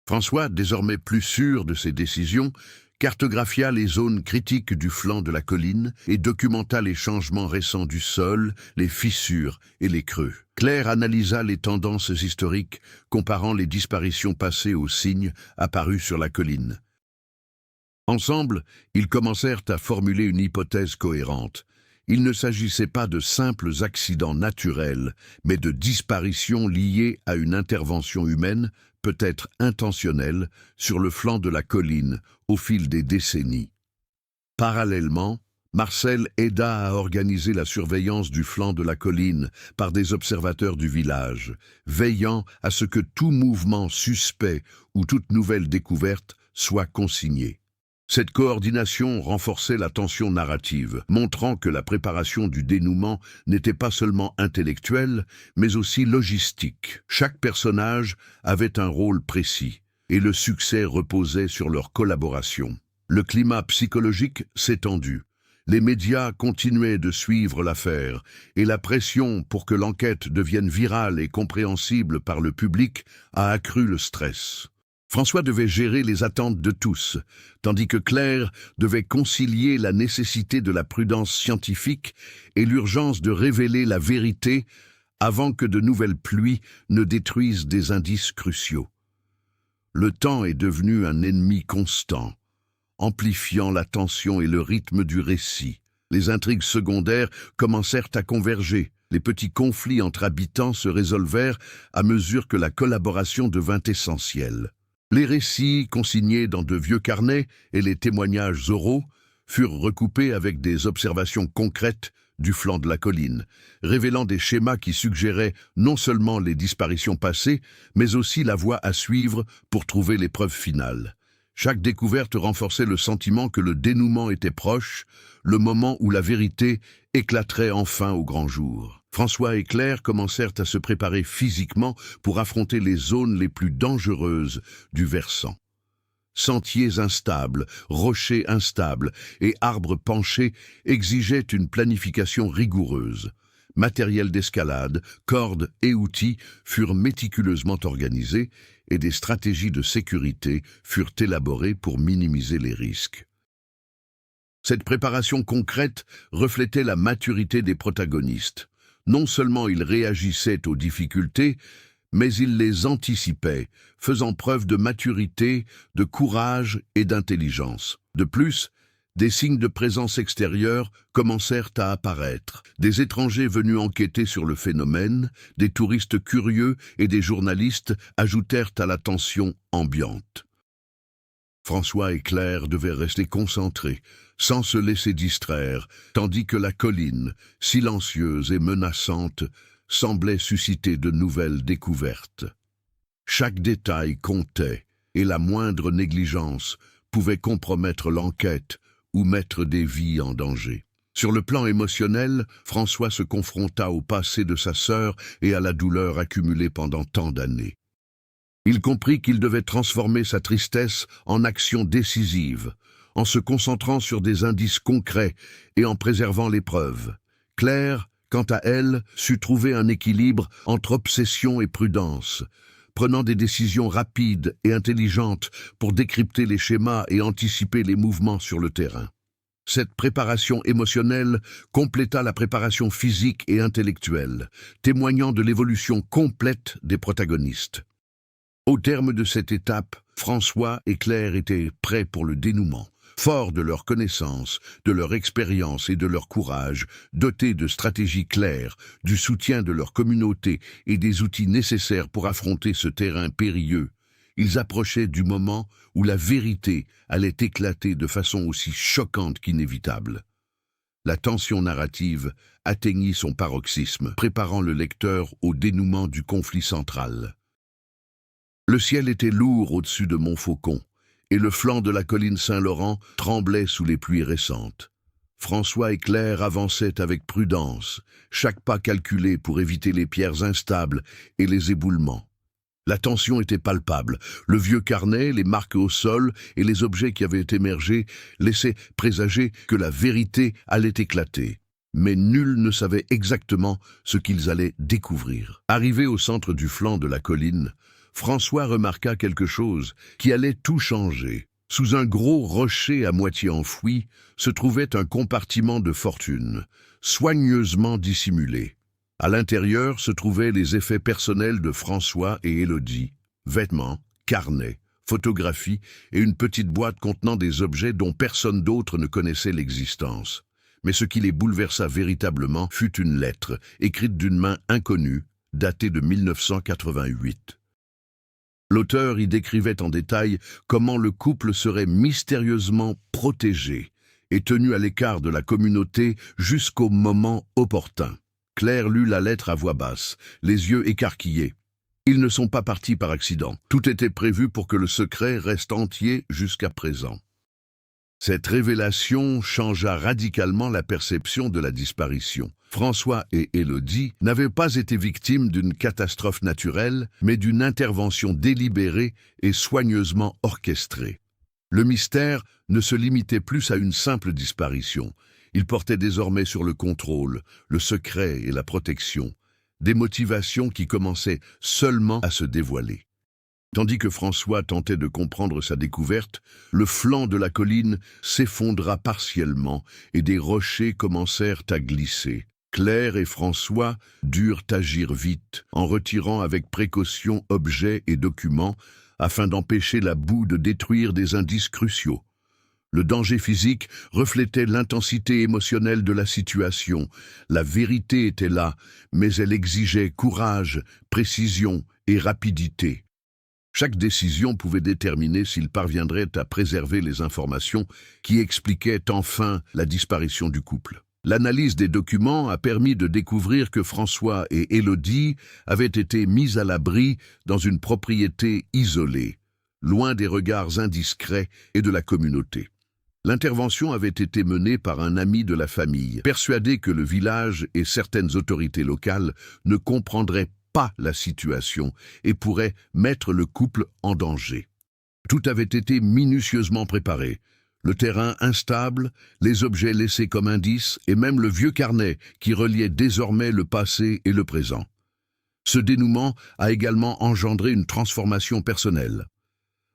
François, désormais plus sûr de ses décisions, cartographia les zones critiques du flanc de la colline et documenta les changements récents du sol, les fissures et les creux. Claire analysa les tendances historiques, comparant les disparitions passées aux signes apparus sur la colline. Ensemble, ils commencèrent à formuler une hypothèse cohérente. Il ne s'agissait pas de simples accidents naturels, mais de disparitions liées à une intervention humaine, peut-être intentionnelle, sur le flanc de la colline au fil des décennies. Parallèlement, Marcel aida à organiser la surveillance du flanc de la colline par des observateurs du village, veillant à ce que tout mouvement suspect ou toute nouvelle découverte soit consigné. Cette coordination renforçait la tension narrative, montrant que la préparation du dénouement n'était pas seulement intellectuelle, mais aussi logistique. Chaque personnage avait un rôle précis, et le succès reposait sur leur collaboration. Le climat psychologique s'étendit. Les médias continuaient de suivre l'affaire, et la pression pour que l'enquête devienne virale et compréhensible par le public a accru le stress. François devait gérer les attentes de tous, tandis que Claire devait concilier la nécessité de la prudence scientifique et l'urgence de révéler la vérité avant que de nouvelles pluies ne détruisent des indices cruciaux. Le temps est devenu un ennemi constant, amplifiant la tension et le rythme du récit. Les intrigues secondaires commencèrent à converger. Les petits conflits entre habitants se résolvèrent à mesure que la collaboration devint essentielle. Les récits consignés dans de vieux carnets et les témoignages oraux furent recoupés avec des observations concrètes du flanc de la colline, révélant des schémas qui suggéraient non seulement les disparitions passées, mais aussi la voie à suivre pour trouver les preuves finales. Chaque découverte renforçait le sentiment que le dénouement était proche, le moment où la vérité éclaterait enfin au grand jour. François et Claire commencèrent à se préparer physiquement pour affronter les zones les plus dangereuses du versant. Sentiers instables, rochers instables et arbres penchés exigeaient une planification rigoureuse. Matériel d'escalade, cordes et outils furent méticuleusement organisés et des stratégies de sécurité furent élaborées pour minimiser les risques. Cette préparation concrète reflétait la maturité des protagonistes. Non seulement ils réagissaient aux difficultés, mais ils les anticipaient, faisant preuve de maturité, de courage et d'intelligence. De plus, des signes de présence extérieure commencèrent à apparaître. Des étrangers venus enquêter sur le phénomène, des touristes curieux et des journalistes ajoutèrent à la tension ambiante. François et Claire devaient rester concentrés, sans se laisser distraire, tandis que la colline, silencieuse et menaçante, semblait susciter de nouvelles découvertes. Chaque détail comptait, et la moindre négligence pouvait compromettre l'enquête ou mettre des vies en danger. Sur le plan émotionnel, François se confronta au passé de sa sœur et à la douleur accumulée pendant tant d'années. Il comprit qu'il devait transformer sa tristesse en action décisive, en se concentrant sur des indices concrets et en préservant les preuves. Claire, quant à elle, sut trouver un équilibre entre obsession et prudence, prenant des décisions rapides et intelligentes pour décrypter les schémas et anticiper les mouvements sur le terrain. Cette préparation émotionnelle compléta la préparation physique et intellectuelle, témoignant de l'évolution complète des protagonistes. Au terme de cette étape, François et Claire étaient prêts pour le dénouement. Forts de leurs connaissances, de leur expérience et de leur courage, dotés de stratégies claires, du soutien de leur communauté et des outils nécessaires pour affronter ce terrain périlleux, ils approchaient du moment où la vérité allait éclater de façon aussi choquante qu'inévitable. La tension narrative atteignit son paroxysme, préparant le lecteur au dénouement du conflit central. Le ciel était lourd au-dessus de Montfaucon, et le flanc de la colline Saint-Laurent tremblait sous les pluies récentes. François et Claire avançaient avec prudence, chaque pas calculé pour éviter les pierres instables et les éboulements. La tension était palpable. Le vieux carnet, les marques au sol et les objets qui avaient émergé laissaient présager que la vérité allait éclater. Mais nul ne savait exactement ce qu'ils allaient découvrir. Arrivé au centre du flanc de la colline, François remarqua quelque chose qui allait tout changer. Sous un gros rocher à moitié enfoui se trouvait un compartiment de fortune, soigneusement dissimulé. À l'intérieur se trouvaient les effets personnels de François et Élodie, vêtements, carnets, photographies et une petite boîte contenant des objets dont personne d'autre ne connaissait l'existence. Mais ce qui les bouleversa véritablement fut une lettre, écrite d'une main inconnue, datée de 1988. L'auteur y décrivait en détail comment le couple serait mystérieusement protégé et tenu à l'écart de la communauté jusqu'au moment opportun. Claire lut la lettre à voix basse, les yeux écarquillés. Ils ne sont pas partis par accident. Tout était prévu pour que le secret reste entier jusqu'à présent. Cette révélation changea radicalement la perception de la disparition. François et Élodie n'avaient pas été victimes d'une catastrophe naturelle, mais d'une intervention délibérée et soigneusement orchestrée. Le mystère ne se limitait plus à une simple disparition. Il portait désormais sur le contrôle, le secret et la protection, des motivations qui commençaient seulement à se dévoiler. Tandis que François tentait de comprendre sa découverte, le flanc de la colline s'effondra partiellement et des rochers commencèrent à glisser. Claire et François durent agir vite, en retirant avec précaution objets et documents afin d'empêcher la boue de détruire des indices cruciaux. Le danger physique reflétait l'intensité émotionnelle de la situation. La vérité était là, mais elle exigeait courage, précision et rapidité. Chaque décision pouvait déterminer s'il parviendrait à préserver les informations qui expliquaient enfin la disparition du couple. L'analyse des documents a permis de découvrir que François et Élodie avaient été mis à l'abri dans une propriété isolée, loin des regards indiscrets et de la communauté. L'intervention avait été menée par un ami de la famille, persuadé que le village et certaines autorités locales ne comprendraient pas la situation et pourrait mettre le couple en danger. Tout avait été minutieusement préparé. Le terrain instable, les objets laissés comme indices et même le vieux carnet qui reliait désormais le passé et le présent. Ce dénouement a également engendré une transformation personnelle.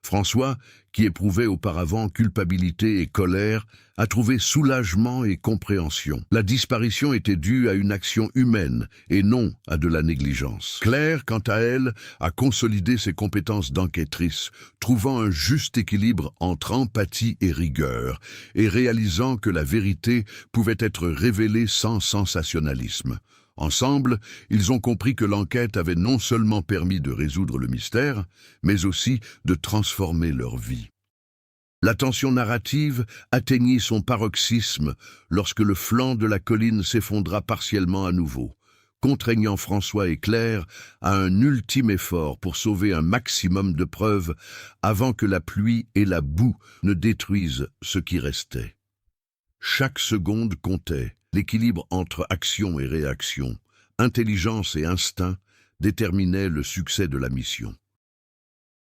François, qui éprouvait auparavant culpabilité et colère, a trouvé soulagement et compréhension. La disparition était due à une action humaine et non à de la négligence. Claire, quant à elle, a consolidé ses compétences d'enquêtrice, trouvant un juste équilibre entre empathie et rigueur, et réalisant que la vérité pouvait être révélée sans sensationnalisme. Ensemble, ils ont compris que l'enquête avait non seulement permis de résoudre le mystère, mais aussi de transformer leur vie. La tension narrative atteignit son paroxysme lorsque le flanc de la colline s'effondra partiellement à nouveau, contraignant François et Claire à un ultime effort pour sauver un maximum de preuves avant que la pluie et la boue ne détruisent ce qui restait. Chaque seconde comptait. L'équilibre entre action et réaction, intelligence et instinct déterminait le succès de la mission.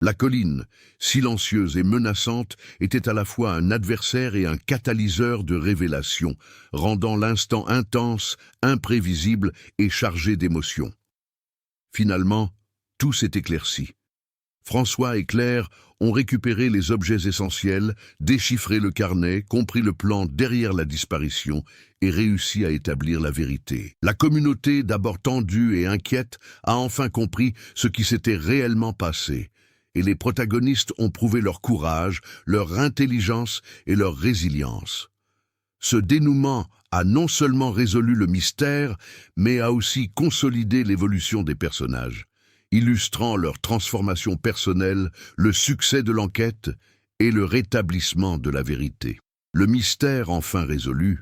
La colline, silencieuse et menaçante, était à la fois un adversaire et un catalyseur de révélation, rendant l'instant intense, imprévisible et chargé d'émotions. Finalement, tout s'est éclairci. François et Claire ont récupéré les objets essentiels, déchiffré le carnet, compris le plan derrière la disparition et réussi à établir la vérité. La communauté, d'abord tendue et inquiète, a enfin compris ce qui s'était réellement passé. Et les protagonistes ont prouvé leur courage, leur intelligence et leur résilience. Ce dénouement a non seulement résolu le mystère, mais a aussi consolidé l'évolution des personnages, illustrant leur transformation personnelle, le succès de l'enquête et le rétablissement de la vérité. Le mystère enfin résolu,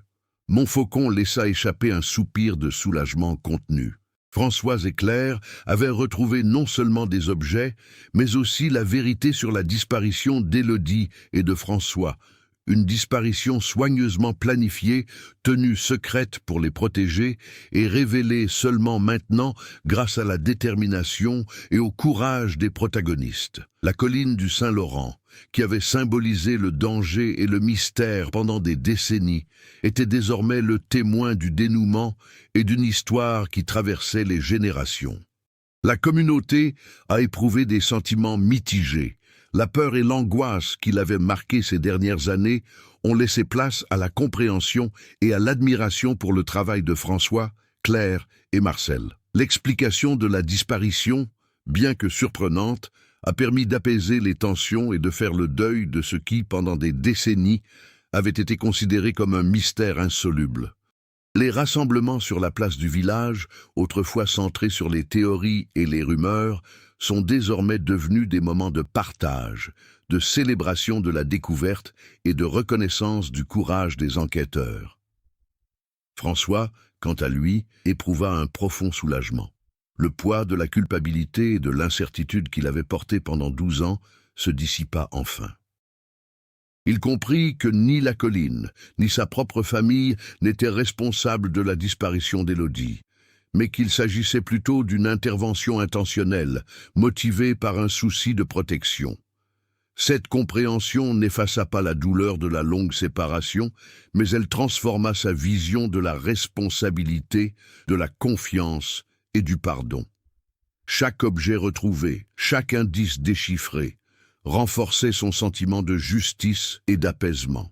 Montfaucon laissa échapper un soupir de soulagement contenu. Françoise et Claire avaient retrouvé non seulement des objets, mais aussi la vérité sur la disparition d'Élodie et de François, une disparition soigneusement planifiée, tenue secrète pour les protéger et révélée seulement maintenant grâce à la détermination et au courage des protagonistes. La colline du Saint-Laurent, qui avait symbolisé le danger et le mystère pendant des décennies, était désormais le témoin du dénouement et d'une histoire qui traversait les générations. La communauté a éprouvé des sentiments mitigés. La peur et l'angoisse qui l'avaient marqué ces dernières années ont laissé place à la compréhension et à l'admiration pour le travail de François, Claire et Marcel. L'explication de la disparition, bien que surprenante, a permis d'apaiser les tensions et de faire le deuil de ce qui, pendant des décennies, avait été considéré comme un mystère insoluble. Les rassemblements sur la place du village, autrefois centrés sur les théories et les rumeurs, sont désormais devenus des moments de partage, de célébration de la découverte et de reconnaissance du courage des enquêteurs. François, quant à lui, éprouva un profond soulagement. Le poids de la culpabilité et de l'incertitude qu'il avait porté pendant 12 ans se dissipa enfin. Il comprit que ni la colline, ni sa propre famille n'étaient responsables de la disparition d'Élodie, mais qu'il s'agissait plutôt d'une intervention intentionnelle, motivée par un souci de protection. Cette compréhension n'effaça pas la douleur de la longue séparation, mais elle transforma sa vision de la responsabilité, de la confiance et du pardon. Chaque objet retrouvé, chaque indice déchiffré, renforçait son sentiment de justice et d'apaisement.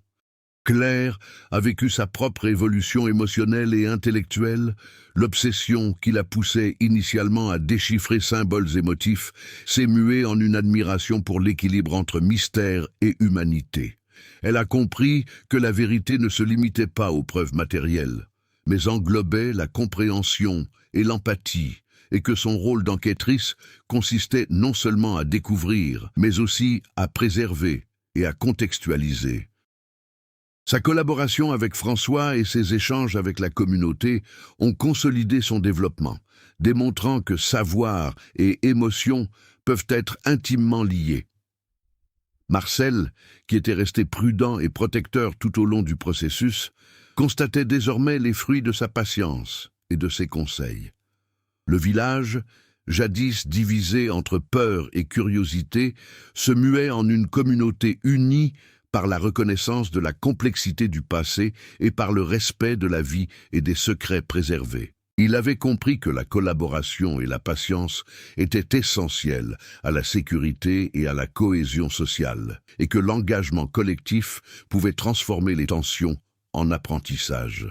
Claire a vécu sa propre évolution émotionnelle et intellectuelle. L'obsession qui la poussait initialement à déchiffrer symboles émotifs s'est muée en une admiration pour l'équilibre entre mystère et humanité. Elle a compris que la vérité ne se limitait pas aux preuves matérielles, mais englobait la compréhension et l'empathie, et que son rôle d'enquêtrice consistait non seulement à découvrir, mais aussi à préserver et à contextualiser. Sa collaboration avec François et ses échanges avec la communauté ont consolidé son développement, démontrant que savoir et émotion peuvent être intimement liés. Marcel, qui était resté prudent et protecteur tout au long du processus, constatait désormais les fruits de sa patience et de ses conseils. Le village, jadis divisé entre peur et curiosité, se muait en une communauté unie par la reconnaissance de la complexité du passé et par le respect de la vie et des secrets préservés. Il avait compris que la collaboration et la patience étaient essentielles à la sécurité et à la cohésion sociale, et que l'engagement collectif pouvait transformer les tensions en apprentissage.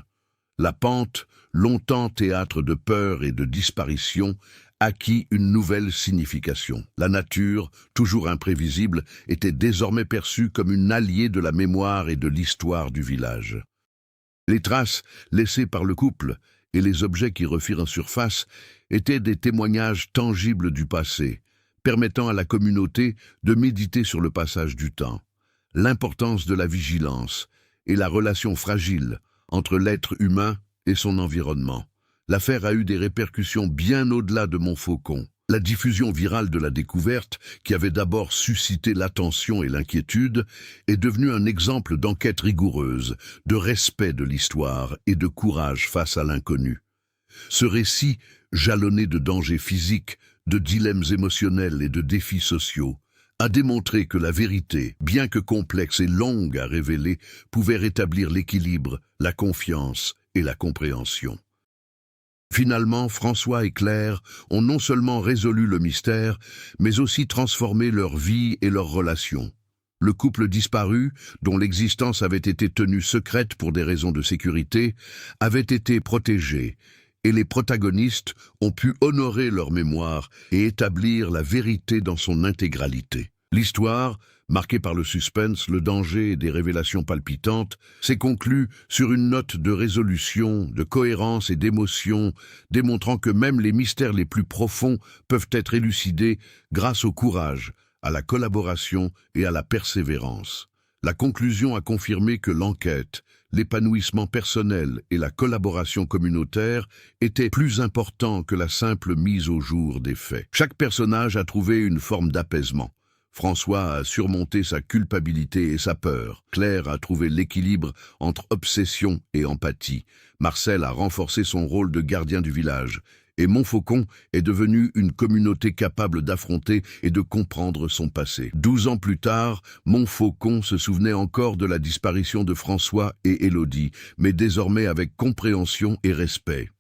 La pente, longtemps théâtre de peur et de disparition, acquit une nouvelle signification. La nature, toujours imprévisible, était désormais perçue comme une alliée de la mémoire et de l'histoire du village. Les traces laissées par le couple et les objets qui refirent surface étaient des témoignages tangibles du passé, permettant à la communauté de méditer sur le passage du temps, l'importance de la vigilance et la relation fragile entre l'être humain et son environnement. L'affaire a eu des répercussions bien au-delà de Montfaucon. La diffusion virale de la découverte, qui avait d'abord suscité l'attention et l'inquiétude, est devenue un exemple d'enquête rigoureuse, de respect de l'histoire et de courage face à l'inconnu. Ce récit, jalonné de dangers physiques, de dilemmes émotionnels et de défis sociaux, a démontré que la vérité, bien que complexe et longue à révéler, pouvait rétablir l'équilibre, la confiance et la compréhension. Finalement, François et Claire ont non seulement résolu le mystère, mais aussi transformé leur vie et leurs relations. Le couple disparu, dont l'existence avait été tenue secrète pour des raisons de sécurité, avait été protégé, et les protagonistes ont pu honorer leur mémoire et établir la vérité dans son intégralité. L'histoire, marquée par le suspense, le danger et des révélations palpitantes, s'est conclue sur une note de résolution, de cohérence et d'émotion, démontrant que même les mystères les plus profonds peuvent être élucidés grâce au courage, à la collaboration et à la persévérance. La conclusion a confirmé que l'enquête, l'épanouissement personnel et la collaboration communautaire étaient plus importants que la simple mise au jour des faits. Chaque personnage a trouvé une forme d'apaisement. François a surmonté sa culpabilité et sa peur. Claire a trouvé l'équilibre entre obsession et empathie. Marcel a renforcé son rôle de gardien du village. Et Montfaucon est devenu une communauté capable d'affronter et de comprendre son passé. 12 ans plus tard, Montfaucon se souvenait encore de la disparition de François et Élodie, mais désormais avec compréhension et respect.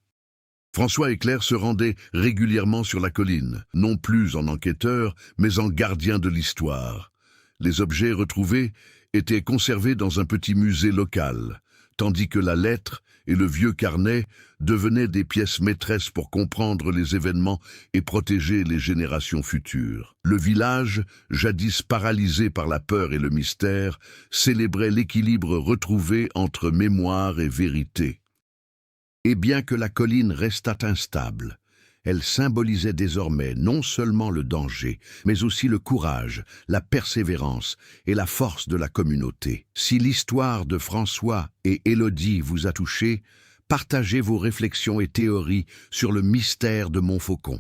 François et Claire se rendaient régulièrement sur la colline, non plus en enquêteurs, mais en gardiens de l'histoire. Les objets retrouvés étaient conservés dans un petit musée local, tandis que la lettre et le vieux carnet devenaient des pièces maîtresses pour comprendre les événements et protéger les générations futures. Le village, jadis paralysé par la peur et le mystère, célébrait l'équilibre retrouvé entre mémoire et vérité. Et bien que la colline restât instable, elle symbolisait désormais non seulement le danger, mais aussi le courage, la persévérance et la force de la communauté. Si l'histoire de François et Élodie vous a touché, partagez vos réflexions et théories sur le mystère de Montfaucon.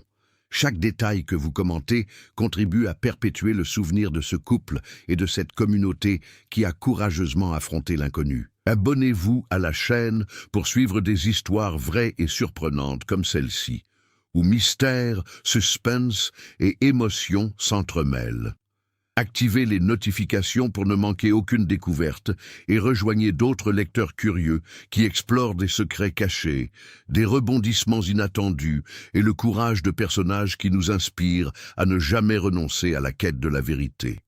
Chaque détail que vous commentez contribue à perpétuer le souvenir de ce couple et de cette communauté qui a courageusement affronté l'inconnu. Abonnez-vous à la chaîne pour suivre des histoires vraies et surprenantes comme celle-ci, où mystère, suspense et émotion s'entremêlent. Activez les notifications pour ne manquer aucune découverte et rejoignez d'autres lecteurs curieux qui explorent des secrets cachés, des rebondissements inattendus et le courage de personnages qui nous inspirent à ne jamais renoncer à la quête de la vérité.